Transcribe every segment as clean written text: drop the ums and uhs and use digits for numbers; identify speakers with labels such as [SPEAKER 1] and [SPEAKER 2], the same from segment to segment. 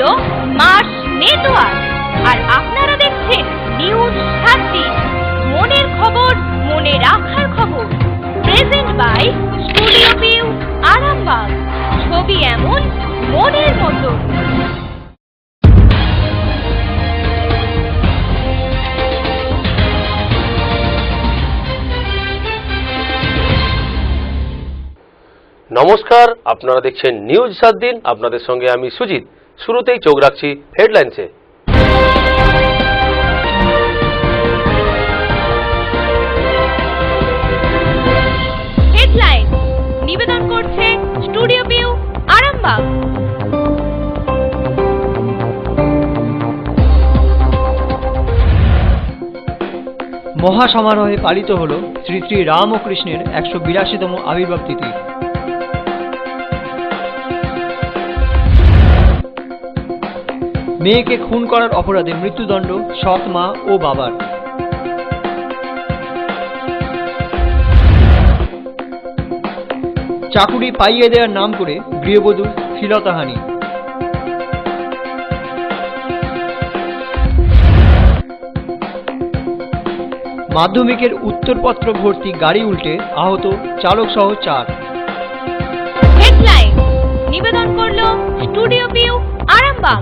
[SPEAKER 1] হলো Mars network, আর আপনারা দেখছেন নিউজ 7 দিন। মনের খবর, মনে রাখার খবর। Present by studio view Arambagh. ছবি এমন মনের মতো।
[SPEAKER 2] নমস্কার, আপনারা দেখছেন নিউজ 7 দিন। আপনাদের সঙ্গে আমি সুজিত। শুরুতেই চোখ রাখছি হেডলাইন্সে।
[SPEAKER 1] হেডলাইন নিবেদন করছে স্টুডিও ভিউ আরামবাগ।
[SPEAKER 3] মহাসমারোহে পালিত হল শ্রী শ্রী রামকৃষ্ণের 182তম আবির্ভাব তিথি। মেয়েকে খুন করার অপরাধে মৃত্যুদণ্ড সৎ মা ও বাবার। চাকুরি পাইয়ে দেওয়ার নাম করে গৃহবধূর শ্লীলতাহানি। মাধ্যমিকের উত্তরপত্র ভর্তি গাড়ি উল্টে আহত চালক সহ 4।
[SPEAKER 1] হেডলাইন নিবেদন করলো স্টুডিও ভিউ আরামবাগ।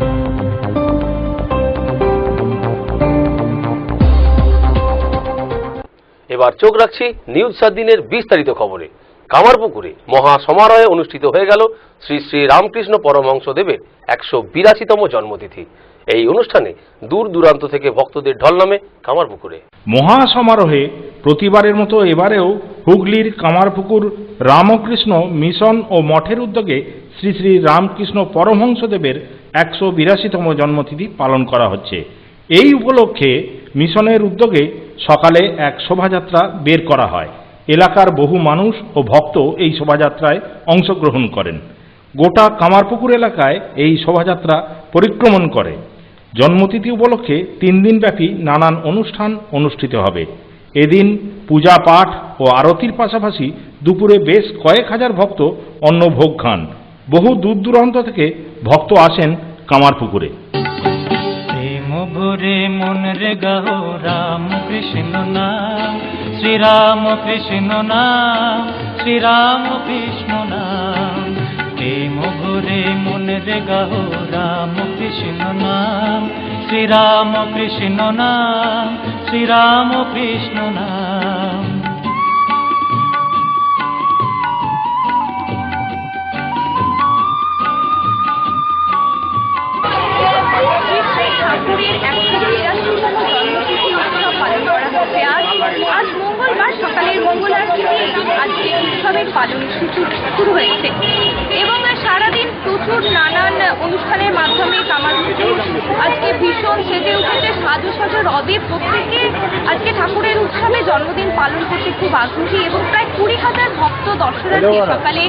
[SPEAKER 2] এবার চোখ রাখছি নিউজ 7 দিনের বিস্তারিত খবরে। কামারপুকুরে মহা সমারোহে অনুষ্ঠিত হয়ে গেল শ্রী শ্রী রামকৃষ্ণ পরমহংসদেবের 182তম জন্মতিথি। এই অনুষ্ঠানে দূর দূরান্ত থেকে ভক্তদের ঢল নামে কামারপুকুরে।
[SPEAKER 4] মহা সমারোহে প্রতিবারের মতো এবারেও হুগলির কামারপুকুর রামকৃষ্ণ মিশন ও মঠের উদ্যোগে শ্রী শ্রী রামকৃষ্ণ পরমহংসদেবের 182তম জন্মতিথি পালন করা হচ্ছে। এই উপলক্ষে মিশনের উদ্যোগে সকালে এক শোভাযাত্রা বের করা হয়। এলাকার বহু মানুষ ও ভক্ত এই শোভাযাত্রায় অংশগ্রহণ করেন। গোটা কামারপুকুর এলাকায় এই শোভাযাত্রা পরিক্রমণ করে। জন্মতিথি উপলক্ষে 3 দিনব্যাপী নানান অনুষ্ঠান অনুষ্ঠিত হবে। এদিন পূজা পাঠ ও আরতির পাশাপাশি দুপুরে বেশ কয়েক হাজার ভক্ত অন্নভোগ খান। বহু দূর দূরান্ত থেকে ভক্ত আসেন কামারপুকুরে।
[SPEAKER 5] ভরে মন রে গাও রাম কৃষ্ণ নাম, শ্রীরাম কৃষ্ণ নাম, শ্রীরাম কৃষ্ণ নাম। প্রেম ভরে মন রে গাও রাম কৃষ্ণ নাম, শ্রীরাম কৃষ্ণ নাম, শ্রীরাম কৃষ্ণ নাম।
[SPEAKER 1] আজ মঙ্গলবার সকালের মঙ্গল আরতি আজকে উৎসবের পালনসূচি শুরু হয়েছে এবং সারাদিন প্রচুর নানান অনুষ্ঠানের মাধ্যমে কামারপুকুর আজকে ভীষণ সেজে উঠেছে। সাজো সাজো রবে প্রত্যেকে আজকে ঠাকুরের উৎসবে জন্মদিন পালন করতে খুব আগ্রহী এবং প্রায় 20,000 ভক্ত দর্শনার্থী সকালে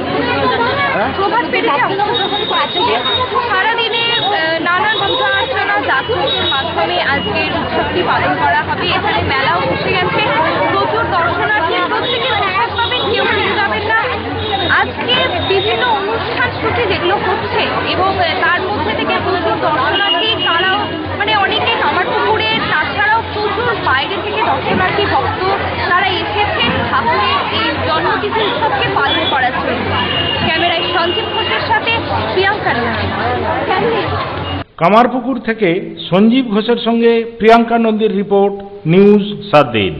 [SPEAKER 1] প্রভাত পেরিতে অংশগ্রহণ করেছে। সারাদিনে নানান পূজা অর্চনা জাতকের মাধ্যমে আজকের উৎসবটি পালন করা হবে। এখানে মেলাও বসে গেছে, প্রচুর দর্শনার্থী, প্রত্যেকে প্রসাদ পাবেন, কেউ ফিরে যাবেন না। আজকে বিভিন্ন অনুষ্ঠান সূচি যেগুলো হচ্ছে এবং তার মধ্যে থেকে প্রচুর দর্শনার্থী, তারাও অনেকে কামারপুকুরে, তাছাড়াও প্রচুর বাইরে থেকে দর্শনার্থী ভক্ত তারা এসেছেন ঠাকুরের এই জন্মতিথি উৎসবকে পালন করার জন্য। ক্যামেরায় সঞ্জীব ঘোষের সাথে প্রিয়াঙ্কা।
[SPEAKER 4] কামারপুকুর থেকে সঞ্জীব ঘোষের সঙ্গে প্রিয়াঙ্কা নন্দীর রিপোর্ট, নিউজ 7 দিন।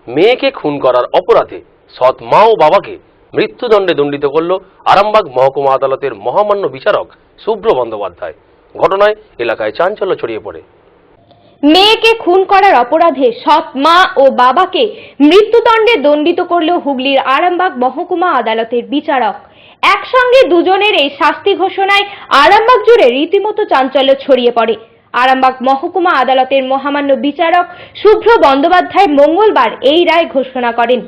[SPEAKER 2] মেয়েকে খুন করার অপরাধে সৎ মা ও বাবাকে মৃত্যুদণ্ডে দণ্ডিত করল আরামবাগ মহকুমা আদালতের মহামান্য বিচারক শুভ্র বন্দ্যোপাধ্যায়। ঘটনায় এলাকায় চাঞ্চল্য ছড়িয়ে পড়ে।
[SPEAKER 1] মেয়েকে খুন করার অপরাধে সৎ মা ও বাবাকে মৃত্যুদণ্ডে দণ্ডিত করল হুগলির আরামবাগ মহকুমা আদালতের বিচারক। একসঙ্গে দুজনের এই শাস্তি ঘোষণায় আরামবাগ জুড়ে রীতিমতো চাঞ্চল্য ছড়িয়ে পড়ে। আরামবাগ মহকুমা আদালতের মহামান্য বিচারক শুভ্র বন্দ্যোপাধ্যায় মঙ্গলবার এই রায় ঘোষণা করেন।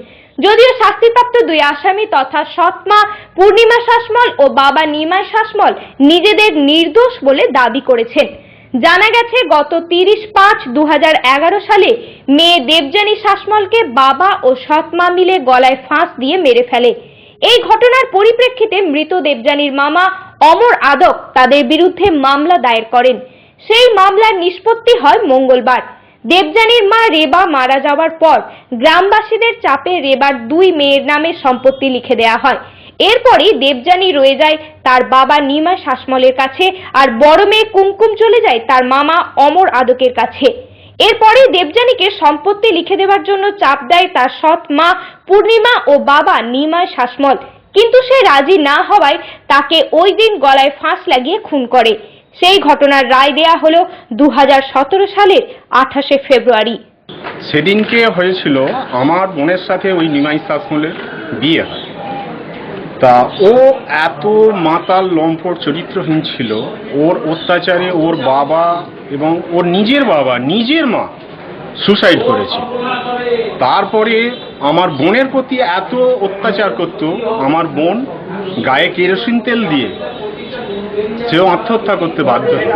[SPEAKER 1] যদিও শাস্তিপ্রাপ্ত 2 আসামি তথা সৎমা পূর্ণিমা শাসমল ও বাবা নিমাই শাসমল নিজেদের নির্দোষ বলে দাবি করেছেন। জানা গেছে গত 30/5/2011 সালে মেয়ে দেবযানী শাসমলকে বাবা ও সৎমা মিলে গলায় ফাঁস দিয়ে মেরে ফেলে। এই ঘটনার পরিপ্রেক্ষিতে মৃত দেবযানীর মামা অমর আদক তাদের বিরুদ্ধে মামলা দায়ের করেন। সেই মামলার নিষ্পত্তি হয় মঙ্গলবার। দেবযানীর মা রেবা মারা যাওয়ার পর গ্রামবাসীদের চাপে রেবার 2 মেয়ের নামে সম্পত্তি লিখে দেওয়া হয়। এরপরই দেবযানী রয়ে যায় তার বাবা নিমাই শাসমলের কাছে, আর বড় মেয়ে কুমকুম চলে যায় তার মামা অমর আদকের কাছে। এরপরে দেবযানীকে সম্পত্তি লিখে দেওয়ার জন্য চাপ দেয় তার সৎ মা পূর্ণিমা ও বাবা নিমাই শাসমল, কিন্তু সে রাজি না হওয়ায় তাকে ওই দিন গলায় ফাঁস লাগিয়ে খুন করে। সেই ঘটনার রায় দেয়া হলো 2017 সালের 28শে ফেব্রুয়ারি।
[SPEAKER 6] সেদিনকে হয়েছিল আমার বোনের সাথে ওই নিমাই শাসমলের বিয়ে হয়। তা ও এত মাতাল লম্পট চরিত্রহীন ছিল, ওর অত্যাচারে ওর বাবা এবং ওর নিজের বাবা নিজের মা সুসাইড করেছে। তারপরে আমার বোনের প্রতি এত অত্যাচার করত, আমার বোন গায়ে কেরোসিন তেল দিয়ে সেও আত্মহত্যা করতে বাধ্য হয়।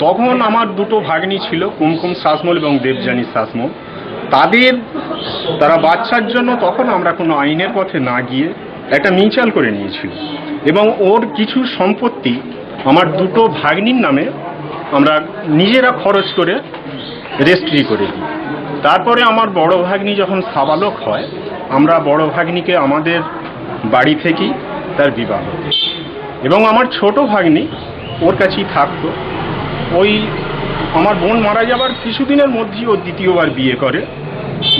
[SPEAKER 6] তখন আমার দুটো ভাগ্নি ছিল, কুমকুম শাসমল এবং দেবযানী শাসমল। তারা বাচ্চার জন্য তখন আমরা কোনো আইনের পথে না গিয়ে একটা মিউচুয়াল করে নিয়েছিল, এবং ওর কিছু সম্পত্তি আমার দুটো ভাগ্নির নামে আমরা নিজেরা খরচ করে রেজিস্ট্রি করে দিই। তারপরে আমার বড় ভাগ্নি যখন সাবালক হয়, আমরা বড় ভাগ্নিকে আমাদের বাড়ি থেকেই তার বিবাহ, এবং আমার ছোট ভাগ্নি ওর কাছেই থাকতো। ওই আমার বোন মারা যাবার কিছুদিনের মধ্যেই ও দ্বিতীয়বার বিয়ে করে।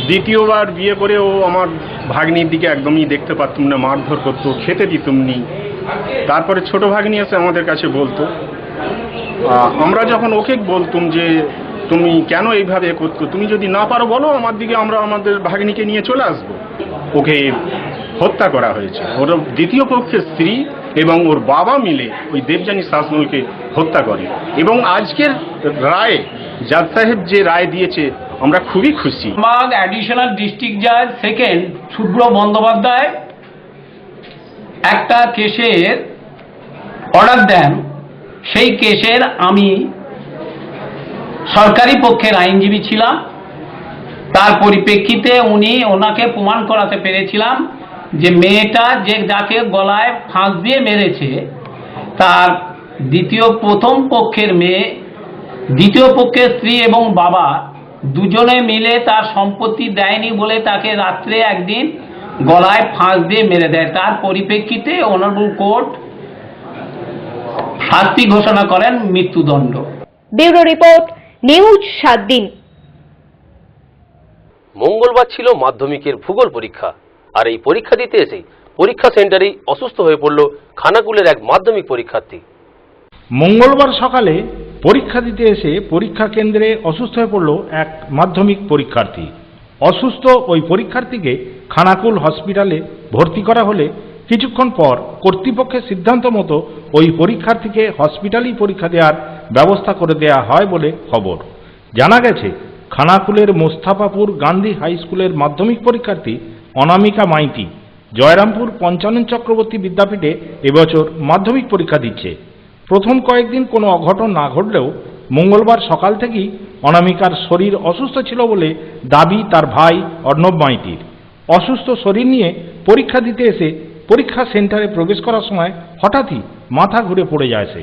[SPEAKER 6] দ্বিতীয়বার বিয়ে করে ও আমার ভাগ্নির দিকে একদমই দেখতে পারতুম না, মারধর করতো, খেতে দিতুম নি। তারপরে ছোট ভাগ্নি এসে আমাদের কাছে বলতো, আমরা যখন ওকে বলতুম যে তুমি কেন এইভাবে করতো, তুমি যদি না পারো বলো আমার দিকে, আমরা আমাদের ভাগ্নিকে নিয়ে চলে আসবো। ওকে হত্যা করা হয়েছে। ওর দ্বিতীয় পক্ষের স্ত্রী এবং ওর বাবা মিলে ওই দেবযানী শাসমলকে হত্যা করে। এবং আজকের রায়ে জাজ সাহেব যে রায় দিয়েছে আমরা খুবই খুশি।
[SPEAKER 7] আমার অ্যাডিশনাল ডিস্ট্রিক্ট জাজ সেকেন্ড শুভ্র বন্দ্যোপাধ্যায় একটা কেসের অর্ডার দেন। সেই কেসের আমি সরকারি পক্ষের আইনজীবী ছিলাম। তার পরিপ্রেক্ষিতে ওনাকে প্রমাণ করাতে পেরেছিলাম যে মেয়েটা যাকে গলায় ফাঁস দিয়ে মেরেছে তার প্রথম পক্ষের মেয়ে, দ্বিতীয় পক্ষের স্ত্রী এবং বাবা দুজনে মিলে তার সম্পত্তি দেয়নি বলে তাকে রাত্রে একদিন গলায় ফাঁস দিয়ে মেরে দেয়। তার পরিপ্রেক্ষিতে অনারেবল কোর্ট শাস্তি ঘোষণা করেন মৃত্যুদণ্ড।
[SPEAKER 1] ব্যুরো রিপোর্ট, নিউজ 7 দিন।
[SPEAKER 2] মঙ্গলবার ছিল মাধ্যমিকের ভূগোল পরীক্ষা, আর এই পরীক্ষা দিতে এসে পরীক্ষা সেন্টারেই অসুস্থ হয়ে পড়ল খানাকুলের এক মাধ্যমিক পরীক্ষার্থী।
[SPEAKER 4] মঙ্গলবার সকালে পরীক্ষা দিতে এসে পরীক্ষা কেন্দ্রে অসুস্থ হয়ে পড়ল এক মাধ্যমিক পরীক্ষার্থী। অসুস্থ ওই পরীক্ষার্থীকে খানাকুল হসপিটালে ভর্তি করা হলে কিছুক্ষণ পর কর্তৃপক্ষের সিদ্ধান্ত মতো ওই পরীক্ষার্থীকে হসপিটালেই পরীক্ষা দেওয়ার ব্যবস্থা করে দেওয়া হয় বলে খবর। জানা গেছে, খানাকুলের মোস্তাফাপুর গান্ধী হাই স্কুলের মাধ্যমিক পরীক্ষার্থী অনামিকা মাইতি জয়রামপুর পঞ্চানন চক্রবর্তী বিদ্যাপীঠে এবছর মাধ্যমিক পরীক্ষা দিচ্ছে। প্রথম কয়েকদিন কোনো অঘটন না ঘটলেও মঙ্গলবার সকাল থেকেই অনামিকার শরীর অসুস্থ ছিল বলে দাবি তার ভাই অর্ণব মাইতির। অসুস্থ শরীর নিয়ে পরীক্ষা দিতে এসে পরীক্ষা সেন্টারে প্রবেশ করার সময় হঠাৎই মাথা ঘুরে পড়ে যায় সে।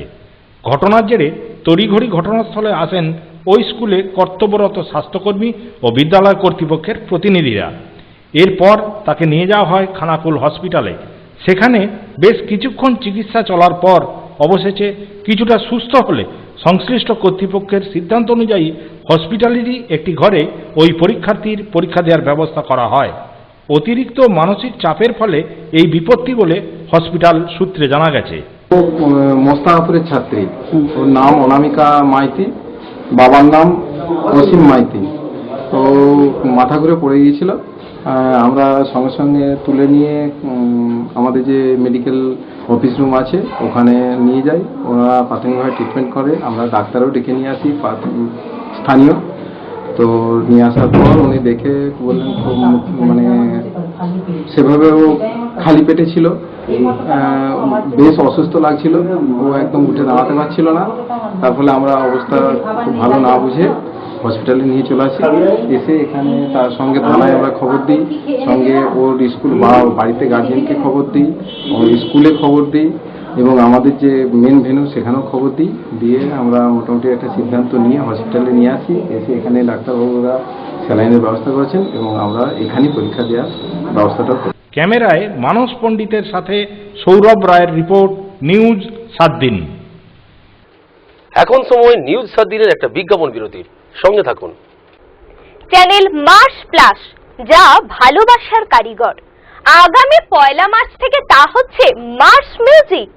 [SPEAKER 4] ঘটনার জেরে তড়িঘড়ি ঘটনাস্থলে আসেন ওই স্কুলে কর্তব্যরত স্বাস্থ্যকর্মী ও বিদ্যালয় কর্তৃপক্ষের প্রতিনিধিরা। এরপর তাকে নিয়ে যাওয়া হয় খানাকুল হসপিটালে। সেখানে বেশ কিছুক্ষণ চিকিৎসা চলার পর অবশেষে কিছুটা সুস্থ হলে সংশ্লিষ্ট কর্তৃপক্ষের সিদ্ধান্ত অনুযায়ী হসপিটালেরই একটি ঘরে ওই পরীক্ষার্থীর পরীক্ষা দেওয়ার ব্যবস্থা করা হয়। অতিরিক্ত মানসিক চাপের ফলে এই বিপত্তি বলে হসপিটাল সূত্রে জানা গেছে।
[SPEAKER 8] মোস্তাফাপুরের ছাত্রী, ওর নাম অনামিকা মাইতি, বাবার নাম অসীম মাইতি। তো মাথা ঘুরে পড়ে গিয়েছিল। আমরা সঙ্গে সঙ্গে তুলে নিয়ে আমাদের যে মেডিকেল অফিস রুম আছে ওখানে নিয়ে যাই। ওরা প্রাথমিকভাবে ট্রিটমেন্ট করে। আমরা ডাক্তারও ডেকে নিয়ে আসি স্থানীয়। তো নিয়ে আসার পর উনি দেখে বললেন মানে সেভাবেও খালি পেটে ছিল, বেশ অসুস্থ লাগছিল, ও একদম উঠে দাঁড়াতে পারছিল না। তার ফলে আমরা অবস্থা খুব ভালো না বুঝে হসপিটালে নিয়ে চলে আসি। এসে এখানে তার সঙ্গে থানায় আমরা খবর দিই, সঙ্গে ওর স্কুল বা বাড়িতে গার্জিয়ানকে খবর দিই, ওর স্কুলে খবর দিই, এবং আমাদের যে মেন ভেন্যু সেখানেও খবর দিই, দিয়ে আমরা মোটামুটি একটা সিদ্ধান্ত নিয়ে হসপিটালে নিয়ে আসি। এসে এখানে ডাক্তারবাবুরা স্যালাইনের ব্যবস্থা করেছেন এবং আমরা এখানেই পরীক্ষা দেওয়ার ব্যবস্থাটা করি।
[SPEAKER 4] ক্যামেরায় মানস পণ্ডিতের সাথে সৌরভ রায়ের রিপোর্ট, নিউজ 7 দিন।
[SPEAKER 2] এখন সময় নিউজ 7 দিনের একটা বিজ্ঞাপন বিরতির। সঙ্গে থাকুন।
[SPEAKER 1] চ্যানেল মার্স প্লাস, যা ভালোবাসার কারিগর। আগামী 1 মার্চ থেকে তা হচ্ছে মার্স মিউজিক।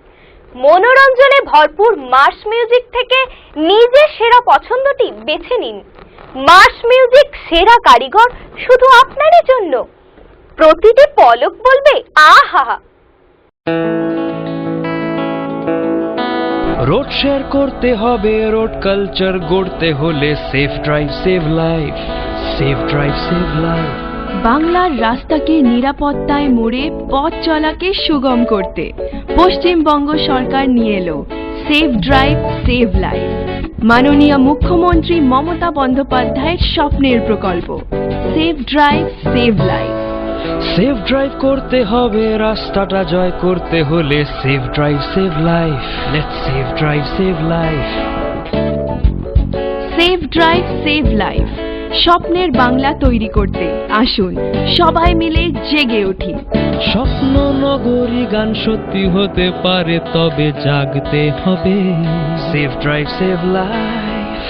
[SPEAKER 1] মনোরঞ্জনে ভরপুর মার্স মিউজিক থেকে নিজের সেরা পছন্দটি বেছে নিন। মার্স মিউজিক সেরা কারিগর শুধু আপনারই জন্য। প্রতিটি পলক বলবে আহা।
[SPEAKER 3] রোড শেয়ার করতে হবে, রোড কালচার গড়তে হলে safe drive save life, safe drive save life.
[SPEAKER 9] বাংলার রাস্তাকে নিরাপত্তায় মোড়ে পথ চলাকে সুগম করতে পশ্চিমবঙ্গ সরকার নিয়ে এলো সেফ ড্রাইভ সেভ লাইফ। মাননীয় মুখ্যমন্ত্রী মমতা বন্দ্যোপাধ্যায়ের স্বপ্নের প্রকল্প safe drive save life.
[SPEAKER 3] Safe drive করতে হবে, রাস্তাটা জয় করতে হলে safe drive save life. Let's safe drive save life.
[SPEAKER 9] Safe drive save life, স্বপ্নের বাংলা তৈরি করতে আসুন সবাই মিলে জেগে উঠি।
[SPEAKER 3] স্বপ্ন নগরী গান সত্যি হতে পারে, তবে জাগতে হবে। Safe drive save life.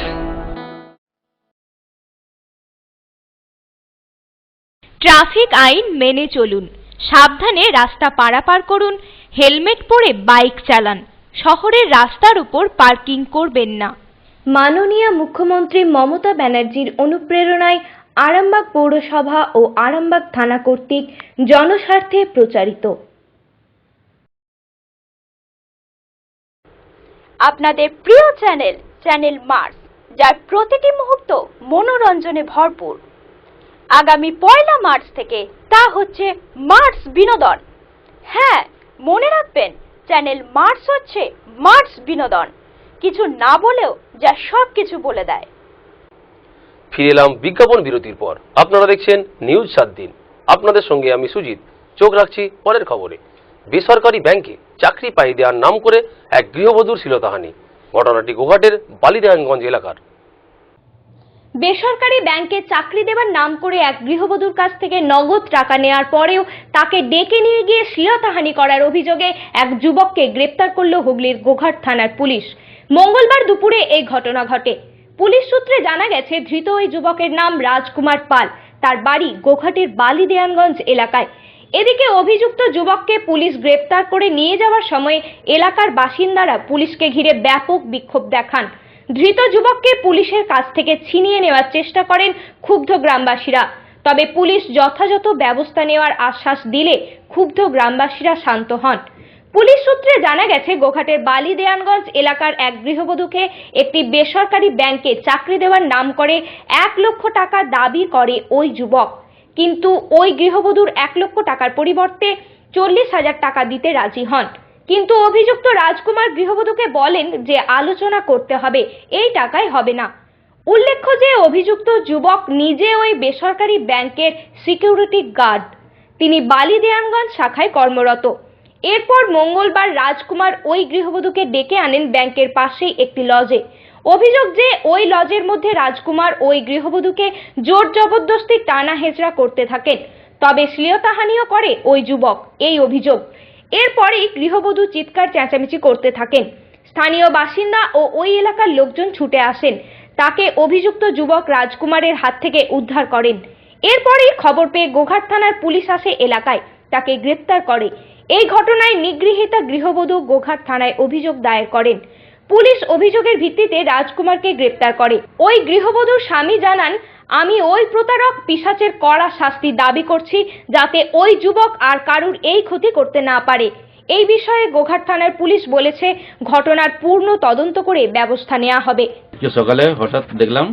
[SPEAKER 1] Traffic আইন মেনে চলুন, সাবধানে রাস্তা পারাপার করুন, হেলমেট পরে বাইক চালান, শহরের রাস্তার উপর পার্কিং করবেন না। মাননীয় মুখ্যমন্ত্রী মমতা ব্যানার্জির অনুপ্রেরণায় আরামবাগ পৌরসভা ও আরামবাগ থানা কর্তৃক জনস্বার্থে প্রচারিত। আপনাদের প্রিয় চ্যানেল মার্স, যার প্রতিটি মুহূর্ত মনোরঞ্জনে ভরপুর। আগামী 1 মার্চ থেকে তা হচ্ছে মার্স বিনোদন। হ্যাঁ, মনে রাখবেন, চ্যানেল মার্স হচ্ছে মার্স বিনোদন। কিছু না বলেও যা সব কিছু বলে দেয়।
[SPEAKER 2] ফিরে এলাম বিজ্ঞাপন বিরতির পর। আপনারা দেখছেন নিউজ 7 দিন। আপনাদের সঙ্গে আমি সুজিত। চোখ রাখছি পরের খবরে। বেসরকারি ব্যাংকে চাকরি পাইয়ে দেওয়ার নাম করে এক গৃহবধূর শ্লীলতাহানি। ঘটনাটি গোঘাটের বালিদেয়ানগঞ্জ এলাকার।
[SPEAKER 1] বেসরকারি ব্যাংকে চাকরি দেওয়ার নাম করে এক গৃহবধূর কাছ থেকে নগদ টাকা নেওয়ার পরেও তাকে ডেকে নিয়ে গিয়ে শ্লীলতাহানি করার অভিযোগে এক যুবককে গ্রেপ্তার করল হুগলির গোঘাট থানার পুলিশ। মঙ্গলবার দুপুরে এই ঘটনা ঘটে। পুলিশ সূত্রে জানা গেছে, ধৃত ওই যুবকের নাম রাজকুমার পাল। তার বাড়ি গোঘাটের বালিদেয়ানগঞ্জ এলাকায়। এদিকে অভিযুক্ত যুবককে পুলিশ গ্রেপ্তার করে নিয়ে যাওয়ার সময় এলাকার বাসিন্দারা পুলিশকে ঘিরে ব্যাপক বিক্ষোভ দেখান। ধৃত যুবককে পুলিশের কাছ থেকে ছিনিয়ে নেওয়ার চেষ্টা করেন ক্ষুব্ধ গ্রামবাসীরা। তবে পুলিশ যথাযথ ব্যবস্থা নেওয়ার আশ্বাস দিলে ক্ষুব্ধ গ্রামবাসীরা শান্ত হন। পুলিশ সূত্রে জানা গেছে, গোঘাটের বালিদেয়ানগঞ্জ এলাকার এক গৃহবধূকে একটি বেসরকারি ব্যাংকে চাকরি দেওয়ার নাম করে 1 লক্ষ টাকা দাবি করে ওই যুবক। কিন্তু ওই গৃহবধূর 1 লক্ষ টাকার পরিবর্তে 40,000 টাকা দিতে রাজি হন। কিন্তু অভিযুক্ত রাজকুমার গৃহবধূকে বলেন যে আলোচনা করতে হবে, এই টাকায় হবে না। উল্লেখ্য যে অভিযুক্ত যুবক নিজে ওই বেসরকারি ব্যাংকের সিকিউরিটি গার্ড। তিনি বালিদেয়ানগঞ্জ শাখায় কর্মরত। এরপর মঙ্গলবার রাজকুমার ওই গৃহবধূকে ডেকে আনেন ব্যাংকের পাশেই একটি লজে। অভিযোগ যে ওই লজের মধ্যে রাজকুমার ওই গৃহবধূকে জোর জবরদস্তি টানা হেঁচড়া করতে থাকেন। তবে শ্লীলতাহানিও করে ওই যুবক, এই অভিযোগ। এরপরেই গৃহবধূ চিৎকার চেঁচামেচি করতে থাকেন। স্থানীয় বাসিন্দা ও ওই এলাকার লোকজন ছুটে আসেন, তাকে অভিযুক্ত যুবক রাজকুমারের হাত থেকে উদ্ধার করেন। এরপরেই খবর পেয়ে গোঘাট থানার পুলিশ আসে এলাকায়, তাকে গ্রেপ্তার করে। এই ঘটনায় নিগৃহীতা গৃহবধূ গোঘাট থানায় অভিযোগ দায়ের করেন। পুলিশ অভিযোগের ভিত্তিতে রাজকুমারকে গ্রেপ্তার করে। ওই গৃহবধূর স্বামী জানান, আমি ওই প্রতারক পিশাচের কড়া শাস্তি দাবি করছি, যাতে ওই যুবক আর কারুর এই ক্ষতি করতে না পারে। এই বিষয়ে গোঘাট থানার পুলিশ বলেছে, ঘটনার পূর্ণ তদন্ত করে ব্যবস্থা নেওয়া হবে।
[SPEAKER 10] সকালে হঠাৎ দেখলাম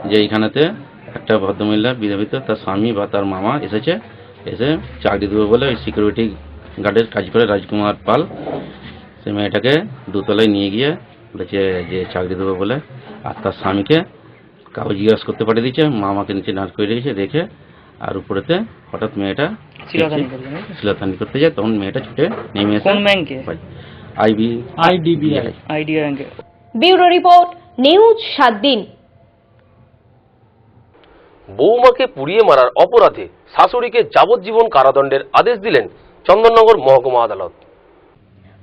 [SPEAKER 10] যে এইখানেতে একটা ভদ্রমহিলা বিধবিত, তার স্বামী বা তার মামা এসে চাকরি দেবে বলে ওই সিকিউরিটি গার্ডের কাজ করে রাজকুমার পাল সে মেয়েটাকে দোতলায় নিয়ে গিয়ে বলেছে যে চাকরি দেবে বলে, আর তার স্বামীকে কাগজ জিজ্ঞাসা করতে পাঠিয়ে দিয়েছে, মামাকে নিচে নাচ করে রেখেছে, রেখে আর উপরেতে হঠাৎ মেয়েটা শ্লীলতাহানি করতে যায়। তখন মেয়েটা ছুটে নেমে এসে IDBI।
[SPEAKER 1] ব্যুরো রিপোর্ট, নিউজ 7 দিন।
[SPEAKER 2] বৌমাকে পুড়িয়ে মারার অপরাধে শাশুড়িকে যাবজ্জীবন কারাদণ্ডের আদেশ দিলেন চন্দননগর মহকুমা আদালত।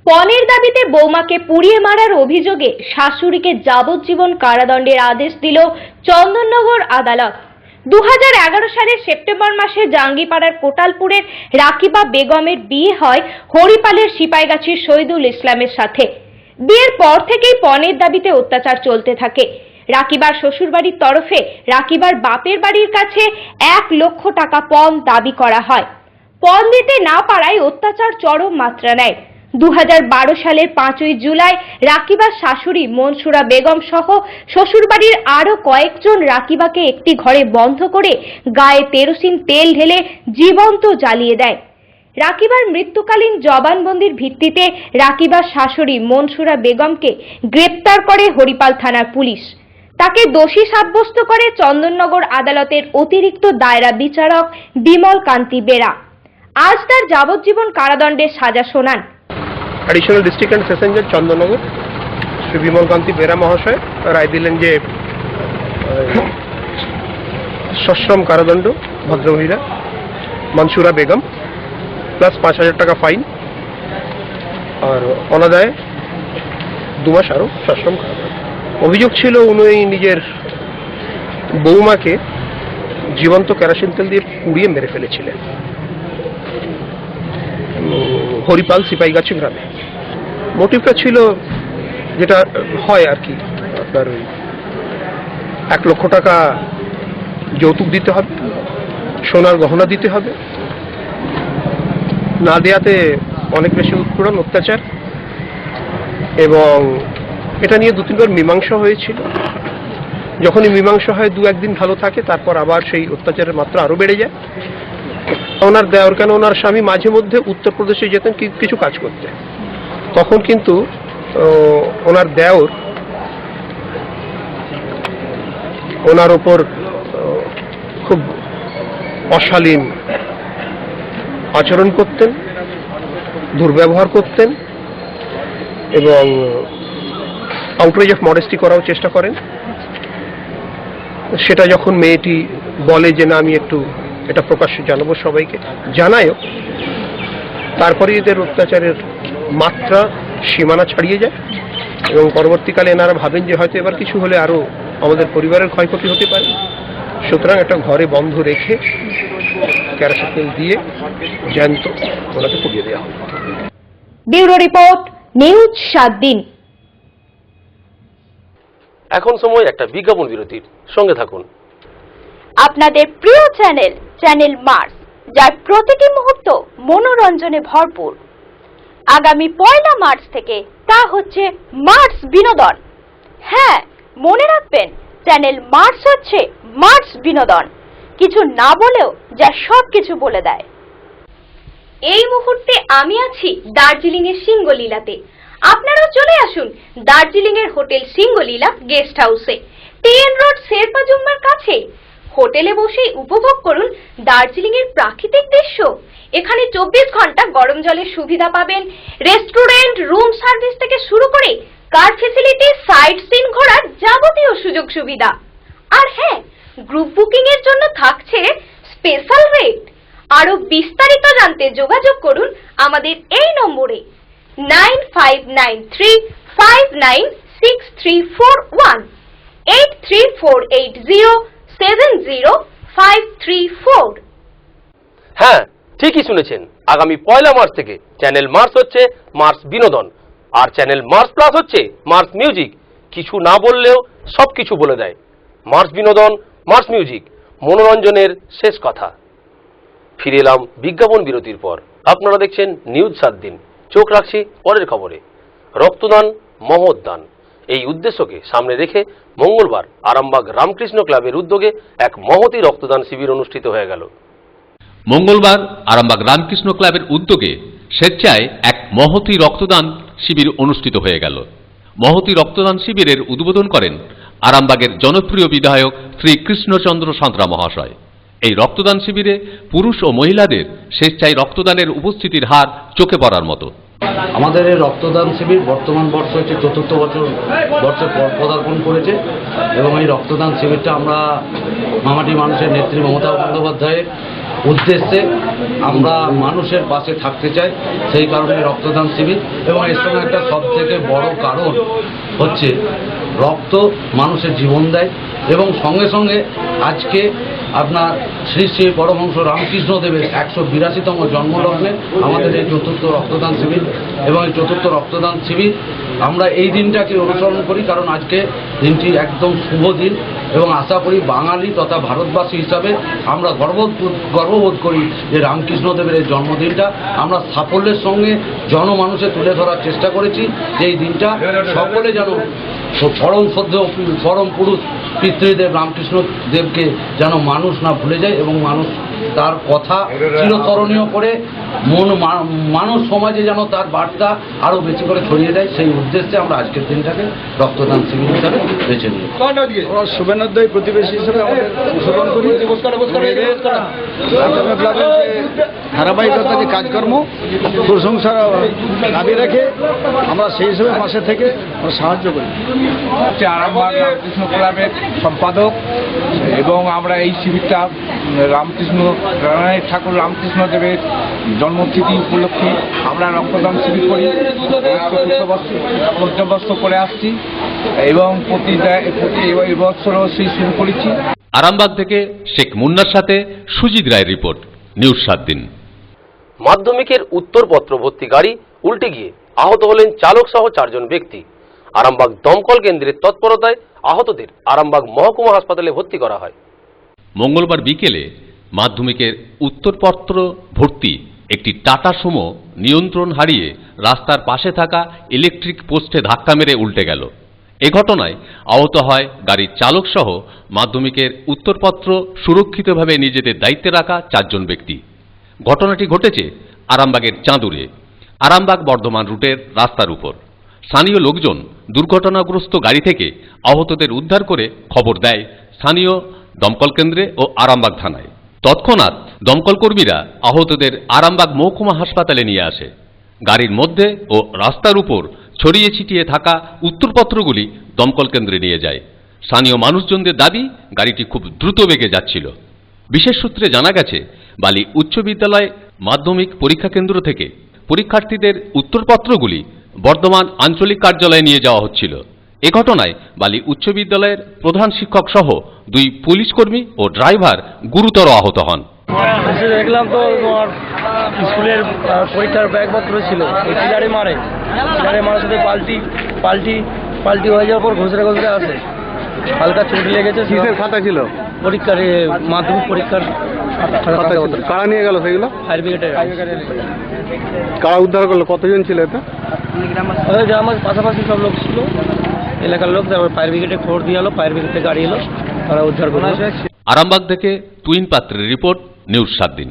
[SPEAKER 1] পণের দাবিতে বৌমাকে পুড়িয়ে মারার অভিযোগে শাশুড়িকে যাবজ্জীবন কারাদণ্ডের আদেশ দিল চন্দননগর আদালত। 2011 সালের সেপ্টেম্বর মাসে জাঙ্গিপাড়ার কোটালপুরের রাকিবা বেগমের বিয়ে হয় হরিপালের সিপাইগাছির শহীদুল ইসলামের সাথে। বিয়ের পর থেকেই পণের দাবিতে অত্যাচার চলতে থাকে। রাকিবার শ্বশুরবাড়ির তরফে রাকিবার বাপের বাড়ির কাছে 1 লক্ষ টাকা পণ দাবি করা হয়। পণ দিতে না পারায় অত্যাচার চরম মাত্রা নেয়। 2012 সালের 5ই জুলাই রাকিবার শাশুড়ি মনসুরা বেগম সহ শ্বশুরবাড়ির আরো কয়েকজন রাকিবাকে একটি ঘরে বন্ধ করে গায়ে কেরোসিন তেল ঢেলে জীবন্ত জ্বালিয়ে দেয়। রাকিবার মৃত্যুকালীন জবানবন্দির ভিত্তিতে রাকিবার শাশুড়ি মনসুরা বেগমকে গ্রেপ্তার করে হরিপাল থানার পুলিশ। তাকে দোষী সাব্যস্ত করে চন্দননগর আদালতের অতিরিক্ত দায়রা বিচারক বিমল কান্তি বেরা। আজ তার যাবজ্জীবন কারাদণ্ডের সাজা শোনান
[SPEAKER 11] অ্যাডিশনাল ডিস্ট্রিক্ট অ্যান্ড সেশন জজ চন্দননগর শ্রী বিমল কান্তি বেরা মহাশয় রায় দিলেন যে সশ্রম কারাদণ্ড ভদ্রমহিলা মনসুরা বেগম প্লাস 5,000 টাকা ফাইন আর অনাদায়ে 2 মাস আরও সশ্রম কারাদণ্ড। অভিযোগ ছিল উনি নিজের বৌমাকে জীবন্ত কেরোসিন তেল দিয়ে পুড়িয়ে মেরে ফেলেছিলেন হরিপাল সিপাইগাছি গ্রামে। মোটিভটা ছিল যেটা হয় আর কি, আপনার 1 লক্ষ টাকা যৌতুক দিতে হবে, সোনার গহনা দিতে হবে, না দেয়াতে অনেক বেশি উৎপীড়ন অত্যাচার, এবং এটা নিয়ে 2-3 বার মীমাংসা হয়েছিল। যখনই মীমাংসা হয় 2-1 দিন ভালো থাকে, তারপর আবার সেই অত্যাচারের মাত্রা আরও বেড়ে যায়। ওনার দেওর কেন ওনার স্বামী মাঝে মধ্যে উত্তরপ্রদেশে যেতেন কিছু কাজ করতে, তখন কিন্তু ওনার দেওর ওনার ওপর খুব অশালীন আচরণ করতেন, দুর্ব্যবহার করতেন এবং আউটরেজ অফ মডেস্টি করার চেষ্টা করেন। সেটা যখন মেয়েটি বলে যে না আমি একটু এটা প্রকাশ্যে জানাবো সবাইকে, জানায়ও, তারপরে এদের অত্যাচারের মাত্রা সীমানা ছাড়িয়ে যায় এবং পরবর্তীকালে এনারা ভাবেন যে হয়তো এবার কিছু হলে আরও আমাদের পরিবারের ক্ষয়ক্ষতি হতে পারে। সুতরাং একটা ঘরে বন্ধ রেখে কেরোসিন তেল দিয়ে জ্যান্ত ওনাকে পুড়িয়ে দেওয়া হয়।
[SPEAKER 1] ব্যুরো রিপোর্ট, নিউজ 7 দিন।
[SPEAKER 2] এখন সময় একটা বিজ্ঞাপন বিরতির, সঙ্গে থাকুন।
[SPEAKER 9] আপনাদের প্রিয় চ্যানেল মার্স, যার প্রতিটি মুহূর্ত মনোরঞ্জনে ভরপুর। আগামী 1 মার্চ থেকে তা হচ্ছে মার্স বিনোদন। হ্যাঁ, মনে রাখবেন, চ্যানেল মার্স হচ্ছে মার্স বিনোদন, কিছু না বলেও যা সবকিছু বলে দেয়। এই মুহূর্তে আমি আছি দার্জিলিং এর সিঙ্গলীলাতে। আপনারাও চলে আসুন দার্জিলিং এর হোটেল সিঙ্গলীলা গেস্ট হাউসে, টিএন রোড শেরপা জুম্মার কাছে। হোটেলে বসেই উপভোগ করুন দার্জিলিং এর প্রাকৃতিক দৃশ্য। এখানে 24 ঘন্টা গরম জলের সুবিধা পাবেন, রেস্টুরেন্ট, রুম সার্ভিস থেকে শুরু করে কার ফ্যাসিলিটি, সাইট সিন ঘোরার যাবতীয় সুযোগ সুবিধা। আর হ্যাঁ, গ্রুপ বুকিং এর জন্য থাকছে স্পেশাল রেট। আরো বিস্তারিত জানতে যোগাযোগ করুন আমাদের এই নম্বরে 9593596341 8348070534।
[SPEAKER 2] হ্যাঁ, ঠিকই শুনেছেন, আগামী 1 মার্চ থেকে চ্যানেল মার্স হচ্ছে মার্স বিনোদন, আর চ্যানেল মার্স প্লাস হচ্ছে মার্স মিউজিক। কিছু না বললেও সবকিছু বলে দেয়। মার্স বিনোদন, মার্স মিউজিক, মনোরঞ্জনের শেষ কথা। ফিরে এলাম বিজ্ঞাপন বিরতির পর। আপনারা দেখছেন নিউজ 7 দিন। চোখ রাখছি পরের খবরে। রক্তদান মহৎ দান, এই উদ্দেশ্যকে সামনে রেখে মঙ্গলবার আরামবাগ রামকৃষ্ণ ক্লাবের উদ্যোগে এক মহতী রক্তদান শিবির অনুষ্ঠিত হয়ে গেল।
[SPEAKER 12] মঙ্গলবার আরামবাগ রামকৃষ্ণ ক্লাবের উদ্যোগে স্বেচ্ছায় এক মহতী রক্তদান শিবির অনুষ্ঠিত হয়ে গেল। মহতী রক্তদান শিবিরের উদ্বোধন করেন আরামবাগের জনপ্রিয় বিধায়ক শ্রী কৃষ্ণচন্দ্র সাঁতরা মহাশয়। এই রক্তদান শিবিরে পুরুষ ও মহিলাদের স্বেচ্ছায় রক্তদানের উপস্থিতির হার চোখে পড়ার মতো।
[SPEAKER 13] আমাদের এই রক্তদান শিবির বর্তমান বর্ষ হচ্ছে ৪র্থ বর্ষে পদার্পণ করেছে এবং এই রক্তদান শিবিরটা আমরা মামাটি মানুষের নেত্রী মমতা বন্দ্যোপাধ্যায়ের উদ্দেশ্যে আমরা মানুষের পাশে থাকতে চাই, সেই কারণে রক্তদান শিবির। এবং এর সঙ্গে একটা সবথেকে বড় কারণ হচ্ছে রক্ত মানুষের জীবন দেয় এবং সঙ্গে সঙ্গে আজকে আপনার শ্রী শ্রী পরমহংস রামকৃষ্ণদেবের 182তম জন্মলগ্নে আমাদের এই ৪র্থ রক্তদান শিবির। এবং এই ৪র্থ রক্তদান শিবির আমরা এই দিনটাকে অনুসরণ করি কারণ আজকে দিনটি একদম শুভ দিন এবং আশা করি বাঙালি তথা ভারতবাসী হিসাবে আমরা গর্ববোধ করি যে রামকৃষ্ণদেবের এই জন্মদিনটা আমরা সাফল্যের সঙ্গে জনমানুষে তুলে ধরার চেষ্টা করেছি, যে এই দিনটা সকলে যেন পরম শ্রদ্ধেয় পরম পুরুষ পিতৃদেব রামকৃষ্ণ দেবকে যেন মানুষ না ভুলে যায় এবং মানুষ তার কথা চিরস্মরণীয় করে মানুষ সমাজে যেন তার বার্তা আরও বেশি করে ছড়িয়ে দেয়, সেই উদ্দেশ্যে আমরা আজকের দিনটাকে রক্তদান শিবির হিসাবে বেছে নিই।
[SPEAKER 8] শুভেন্দুদ্বয় প্রতিবেশী হিসেবে আমাদের অংশগ্রহণ করি। ক্লাবের যে ধারাবাহিকতা যে কাজকর্ম প্রশংসার দাবি রেখে আমরা সেই হিসেবে পাশে থেকে আমরা সাহায্য করি।
[SPEAKER 14] আরামবাগ রামকৃষ্ণ ক্লাবের সম্পাদক এবং আমরা এই শিবিরটা রানারায়ণ ঠাকুর রামকৃষ্ণদেবের জন্মতিথি উপলক্ষে আমরা রক্তদান শিবির করি, ৪র্থ বর্ষ করে আসছি এবং প্রতি বছরও সেই শুরু করেছি।
[SPEAKER 12] আরামবাগ থেকে শেখ মুন্নার সাথে সুজিত রায়ের রিপোর্ট, নিউজ 7 দিন।
[SPEAKER 2] মাধ্যমিকের উত্তরপত্র ভর্তি গাড়ি উল্টে গিয়ে আহত হলেন চালক সহ 4 জন ব্যক্তি। আরামবাগ দমকল কেন্দ্রের তৎপরতায় আহতদের আরামবাগ মহকুমা হাসপাতালে ভর্তি করা হয়।
[SPEAKER 12] মঙ্গলবার বিকেলে মাধ্যমিকের উত্তরপত্র ভর্তি একটি টাটা সুমো নিয়ন্ত্রণ হারিয়ে রাস্তার পাশে থাকা ইলেকট্রিক পোস্টে ধাক্কা মেরে উল্টে গেল। এ ঘটনায় আহত হয় গাড়ির চালক সহ মাধ্যমিকের উত্তরপত্র সুরক্ষিতভাবে নিজেদের দায়িত্বে রাখা 4 জন ব্যক্তি। ঘটনাটি ঘটেছে আরামবাগের চাঁদুরে, আরামবাগ বর্ধমান রুটের রাস্তার উপর। স্থানীয় লোকজন দুর্ঘটনাগ্রস্ত গাড়ি থেকে আহতদের উদ্ধার করে খবর দেয় স্থানীয় দমকল কেন্দ্রে ও আরামবাগ থানায়। তৎক্ষণাৎ দমকল কর্মীরা আহতদের আরামবাগ মহকুমা হাসপাতালে নিয়ে আসে। গাড়ির মধ্যে ও রাস্তার উপর ছড়িয়ে ছিটিয়ে থাকা উত্তরপত্রগুলি দমকল কেন্দ্রে নিয়ে যায়। স্থানীয় মানুষজনদের দাবি গাড়িটি খুব দ্রুত বেগে যাচ্ছিল। বিশেষ সূত্রে জানা গেছে বালি উচ্চ বিদ্যালয় মাধ্যমিক পরীক্ষা কেন্দ্র থেকে পরীক্ষার্থীদের উত্তরপত্রগুলি বর্ধমান আঞ্চলিক কার্যালয়ে নিয়ে যাওয়া হচ্ছিল। এ ঘটনায় বালি উচ্চ বিদ্যালয়ের প্রধান শিক্ষক সহ 2 পুলিশ কর্মী ও ড্রাইভার গুরুতর আহত হন।
[SPEAKER 15] দেখলাম তো তোমার স্কুলের পরীক্ষার ব্যাগপত্র ছিল, পিলারে মারে সাথে পাল্টি হয়ে যাওয়ার পর ঘুষরে আসে, হালকা চোট লেগেছে। কিসের খাতা ছিল? পরীক্ষার মাধ্যমিক পরীক্ষার খাতা। কারা নিয়ে গেল সেগুলো? ফায়ার ব্রিগেডের। কারা উদ্ধার করলো? কতজন ছিল এতে? আমার পাশাপাশি সব লোক ছিল, এলাকার লোক। তারপর ফায়ার ব্রিগেডে খবর দিয়ে এলো, ফায়ার ব্রিগেডে গাড়ি এলো, তারা উদ্ধার করলো।
[SPEAKER 12] আরামবাগ থেকে তুইন পাত্রের রিপোর্ট, নিউজ 7 দিন।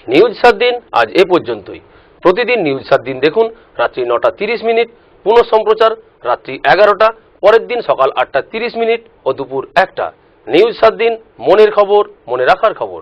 [SPEAKER 2] নিউজ 7 দিন আজ এ পর্যন্তই। প্রতিদিন নিউজ 7 দিন দেখুন রাত্রি 9:30, পুনঃ সম্প্রচার রাত্রি 11টা, পরের দিন সকাল 8:30 ও দুপুর 1টা। নিউজ 7 দিন, মনের খবর, মনে রাখার খবর।